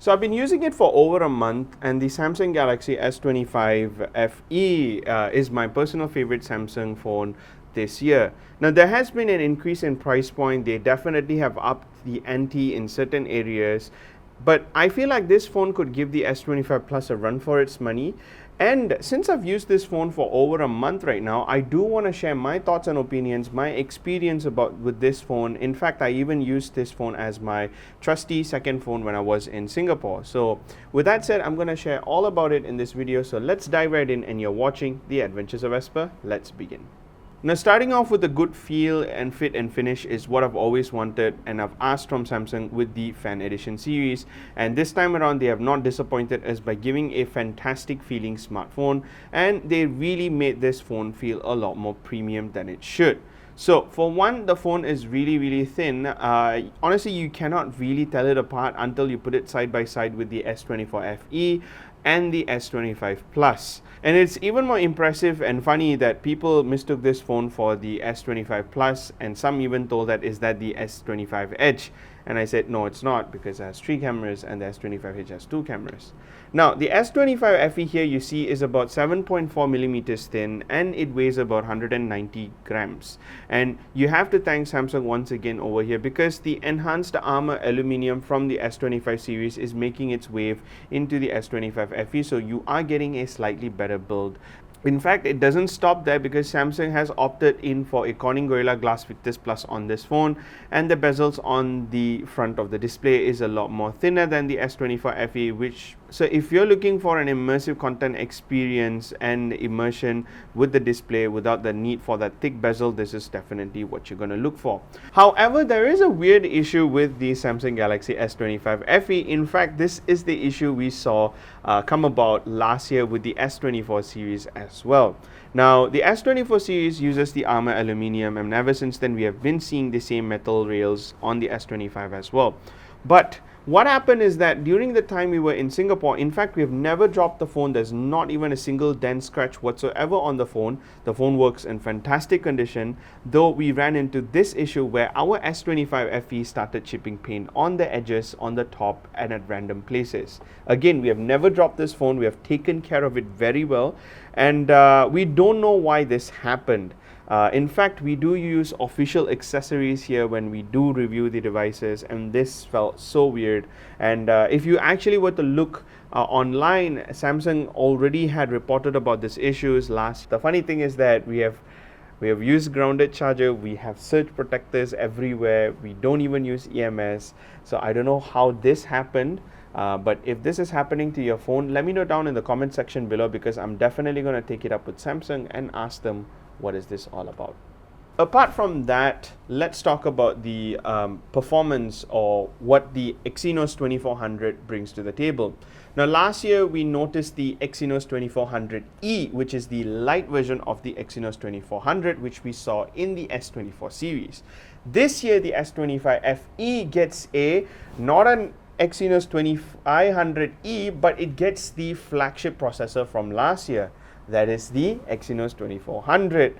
So I've been using it for over a month, and the Samsung Galaxy S25 FE is my personal favorite Samsung phone this year. Now there has been an increase in price point. They definitely have upped the ante in certain areas, but I feel like this phone could give the S25 Plus a run for its money. And since I've used this phone for over a month right now, I do want to share my thoughts and opinions, my experience with this phone. In fact, I even used this phone as my trusty second phone when I was in Singapore. So with that said, I'm going to share all about it in this video. So let's dive right in, and you're watching The Adventures of Vesper. Let's begin. Now, starting off with a good feel and fit and finish is what I've always wanted, and I've asked from Samsung with the Fan Edition series, and this time around they have not disappointed us by giving a fantastic feeling smartphone, and they really made this phone feel a lot more premium than it should. So for one, the phone is really thin. Honestly, you cannot really tell it apart until you put it side by side with the S24 FE and the S25 Plus. And it's even more impressive and funny that people mistook this phone for the S25 Plus, and some even told that is that the S25 Edge. And I said, no, it's not, because it has 3 cameras and the S25 Edge has 2 cameras. Now, the S25 FE here you see is about 7.4 millimeters thin, and it weighs about 190 grams. And you have to thank Samsung once again over here, because the enhanced Armor Aluminium from the S25 series is making its way into the S25 FE, so you are getting a slightly better build. In fact, it doesn't stop there, because Samsung has opted in for a Corning Gorilla Glass Victus Plus on this phone, and the bezels on the front of the display is a lot more thinner than the S24 FE, so if you're looking for an immersive content experience and immersion with the display without the need for that thick bezel, this is definitely what you're going to look for. However, there is a weird issue with the Samsung Galaxy S25 FE. In fact, this is the issue we saw come about last year with the S24 series as well. Now, the S24 series uses the Armor Aluminium, and ever since then we have been seeing the same metal rails on the S25 as well. But what happened is that during the time we were in Singapore, in fact, we have never dropped the phone. There's not even a single dent scratch whatsoever on the phone. The phone works in fantastic condition, though we ran into this issue where our S25 FE started chipping paint on the edges, on the top, and at random places. Again, we have never dropped this phone. We have taken care of it very well, and we don't know why this happened. In fact, we do use official accessories here when we do review the devices, and this felt so weird. And if you actually were to look online, Samsung already had reported about these issues last. The funny thing is that we have used grounded charger, we have surge protectors everywhere, we don't even use EMS. So I don't know how this happened. But if this is happening to your phone, let me know down in the comment section below, because I'm definitely going to take it up with Samsung and ask them what is this all about. Apart from that, let's talk about the performance, or what the Exynos 2400 brings to the table. Now, last year we noticed the Exynos 2400E, which is the light version of the Exynos 2400, which we saw in the S24 series. This year the S25 FE gets not an Exynos 2500E, but it gets the flagship processor from last year. That is the Exynos 2400.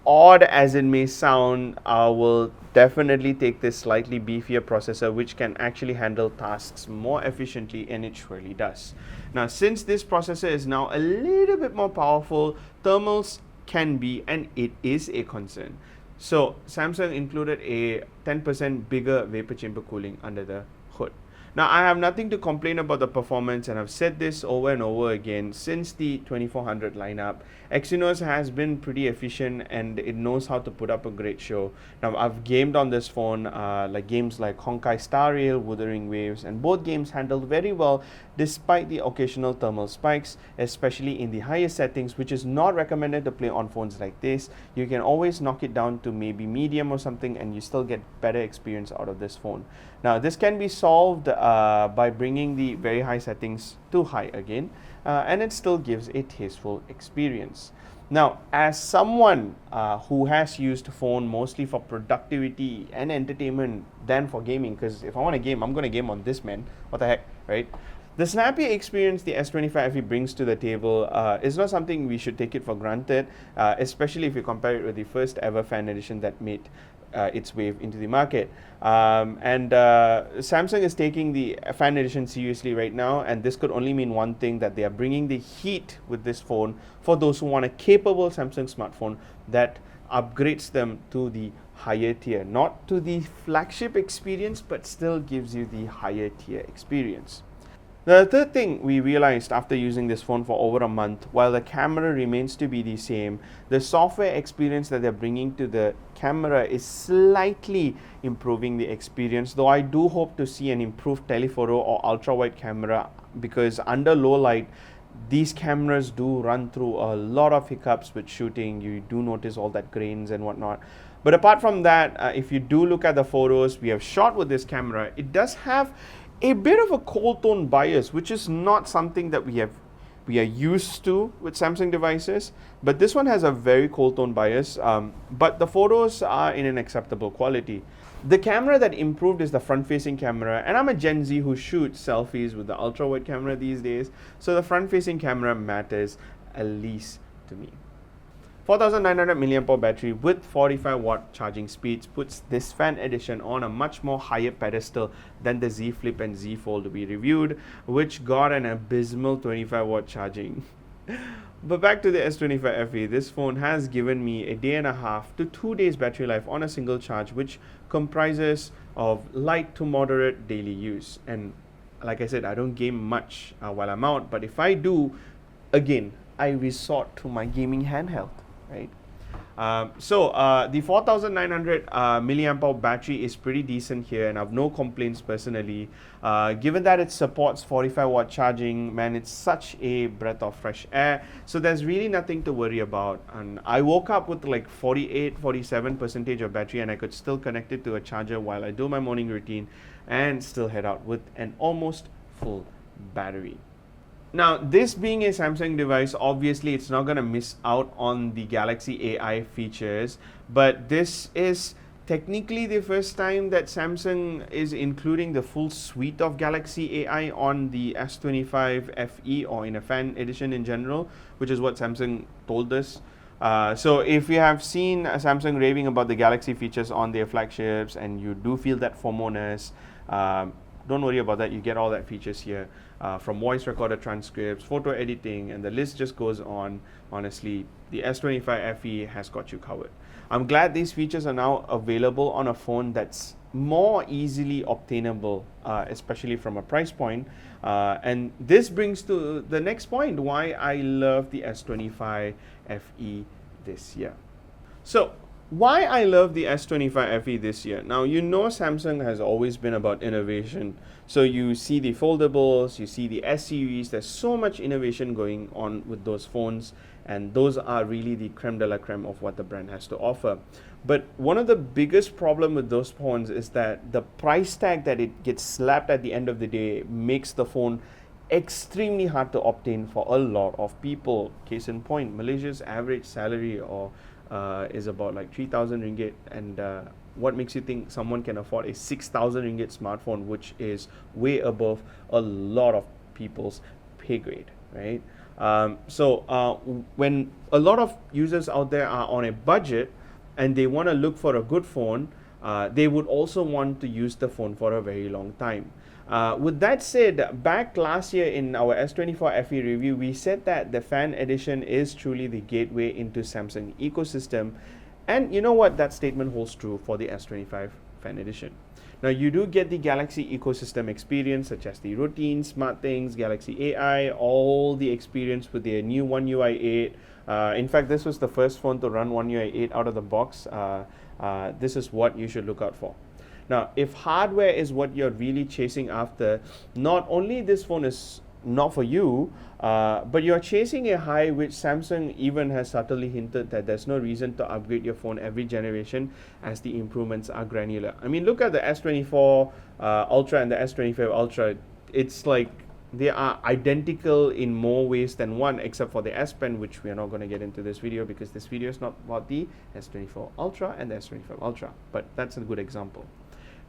Odd as it may sound, I will definitely take this slightly beefier processor, which can actually handle tasks more efficiently, and it surely does. Now, since this processor is now a little bit more powerful, thermals can be, and it is, a concern. So Samsung included a 10% bigger vapor chamber cooling under the hood. Now, I have nothing to complain about the performance, and I've said this over and over again since the 2400 lineup. Exynos has been pretty efficient, and it knows how to put up a great show. Now, I've gamed on this phone, games like Honkai Star Rail, Wuthering Waves, and both games handled very well despite the occasional thermal spikes, especially in the higher settings, which is not recommended to play on phones like this. You can always knock it down to maybe medium or something, and you still get better experience out of this phone. Now, this can be solved by bringing the very high settings to high again, and it still gives a tasteful experience. Now, as someone who has used phone mostly for productivity and entertainment than for gaming, because if I want to game, I'm going to game on this, man. What the heck, right? The snappy experience the S25 FE brings to the table is not something we should take it for granted, especially if you compare it with the first ever Fan Edition that made its wave into the market. Samsung is taking the fan edition seriously right now, and this could only mean one thing, that they are bringing the heat with this phone for those who want a capable Samsung smartphone that upgrades them to the higher tier, not to the flagship experience, but still gives you the higher tier experience. The third thing we realized after using this phone for over a month, while the camera remains to be the same, the software experience that they're bringing to the camera is slightly improving the experience, though I do hope to see an improved telephoto or ultra wide camera, because under low light these cameras do run through a lot of hiccups with shooting. You do notice all that grains and whatnot. But apart from that, if you do look at the photos we have shot with this camera, it does have a bit of a cold tone bias, which is not something that we are used to with Samsung devices, but this one has a very cold tone bias, but the photos are in an acceptable quality. The camera that improved is the front facing camera, and I'm a Gen Z who shoots selfies with the ultra wide camera these days, so the front facing camera matters at least to me. 4900 mAh battery with 45 watt charging speeds puts this fan edition on a much more higher pedestal than the Z Flip and Z Fold we reviewed, which got an abysmal 25 watt charging. But back to the S25 FE, this phone has given me a day and a half to 2 days battery life on a single charge, which comprises of light to moderate daily use. And like I said, I don't game much while I'm out, but if I do, again, I resort to my gaming handheld. Right. The 4900 milliamp battery is pretty decent here, and I have no complaints personally. Given that it supports 45 watt charging, man, it's such a breath of fresh air. So there's really nothing to worry about. And I woke up with like 47% of battery, and I could still connect it to a charger while I do my morning routine and still head out with an almost full battery. Now, this being a Samsung device, obviously it's not going to miss out on the Galaxy AI features, but this is technically the first time that Samsung is including the full suite of Galaxy AI on the S25 FE or in a fan edition in general, which is what Samsung told us. So if you have seen Samsung raving about the Galaxy features on their flagships and you do feel that FOMO-ness, don't worry about that. You get all that features here, from voice recorder transcripts, photo editing, and the list just goes on. Honestly, the S25 FE has got you covered. I'm glad these features are now available on a phone that's more easily obtainable, especially from a price point. And this brings to the next point, why I love the S25 FE this year. So, why I love the S25 FE this year. Now, you know Samsung has always been about innovation. So you see the foldables, you see the S series, there's so much innovation going on with those phones, and those are really the creme de la creme of what the brand has to offer. But one of the biggest problem with those phones is that the price tag that it gets slapped at the end of the day makes the phone extremely hard to obtain for a lot of people. Case in point, Malaysia's average salary is about like 3,000 ringgit, and what makes you think someone can afford a 6,000 ringgit smartphone, which is way above a lot of people's pay grade, right? When a lot of users out there are on a budget and they want to look for a good phone, they would also want to use the phone for a very long time. With that said, back last year in our S24 FE review, we said that the fan edition is truly the gateway into Samsung ecosystem, and you know what, that statement holds true for the S25 fan edition. Now, you do get the Galaxy ecosystem experience, such as the routines, smart things, Galaxy AI, all the experience with their new One UI 8. In fact, this was the first phone to run One UI 8 out of the box. This is what you should look out for. Now, if hardware is what you're really chasing after, not only this phone is not for you, but you're chasing a high which Samsung even has subtly hinted that there's no reason to upgrade your phone every generation, as the improvements are granular. I mean, look at the S24 Ultra and the S25 Ultra. It's like they are identical in more ways than one, except for the S Pen, which we are not going to get into this video because this video is not about the S24 Ultra and the S25 Ultra, but that's a good example.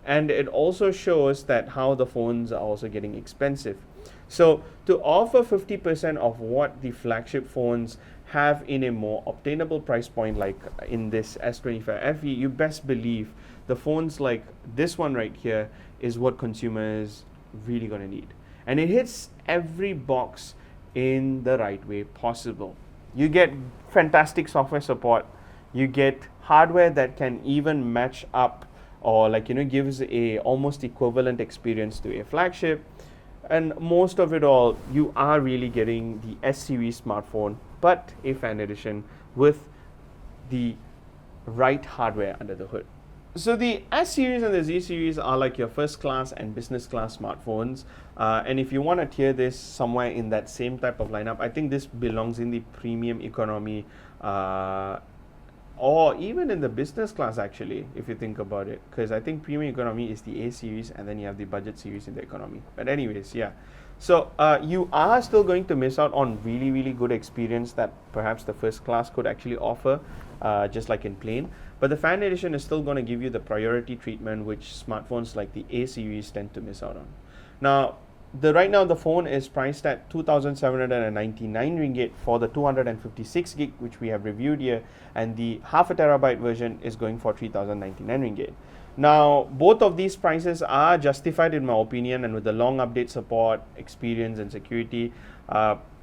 And it also shows that how the phones are also getting expensive. So to offer 50% of what the flagship phones have in a more obtainable price point like in this S25 FE, you best believe the phones like this one right here is what consumers really gonna need. And it hits every box in the right way possible. You get fantastic software support, you get hardware that can even match up or like gives a almost equivalent experience to a flagship, and most of it all, you are really getting the S series smartphone but a fan edition with the right hardware under the hood. So the S series and the Z series are like your first class and business class smartphones, and if you want to tier this somewhere in that same type of lineup, I think this belongs in the premium economy, or even in the business class actually, if you think about it, because I think premium economy is the A series and then you have the budget series in the economy. But anyways, yeah, so you are still going to miss out on really good experience that perhaps the first class could actually offer, just like in plain, but the fan edition is still going to give you the priority treatment which smartphones like the A series tend to miss out on. Now right now the phone is priced at 2,799 ringgit for the 256 gig which we have reviewed here, and the half a terabyte version is going for 3,099 ringgit. Now both of these prices are justified in my opinion, and with the long update support, experience and security,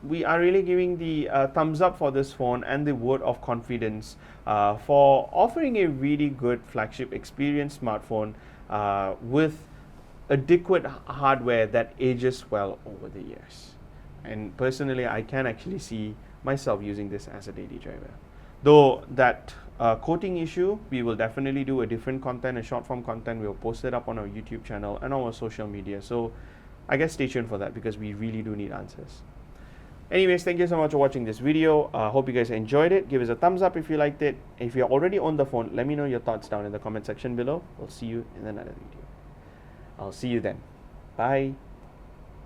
we are really giving the thumbs up for this phone and the word of confidence for offering a really good flagship experience smartphone with adequate hardware that ages well over the years. And personally, I can actually see myself using this as a daily driver. Though that coating issue, we will definitely do a different content, a short form content. We'll post it up on our YouTube channel and our social media. So I guess stay tuned for that, because we really do need answers. Anyways, thank you so much for watching this video. Hope you guys enjoyed it. Give us a thumbs up if you liked it. If you already own the phone, let me know your thoughts down in the comment section below. We'll see you in another video. I'll see you then. Bye.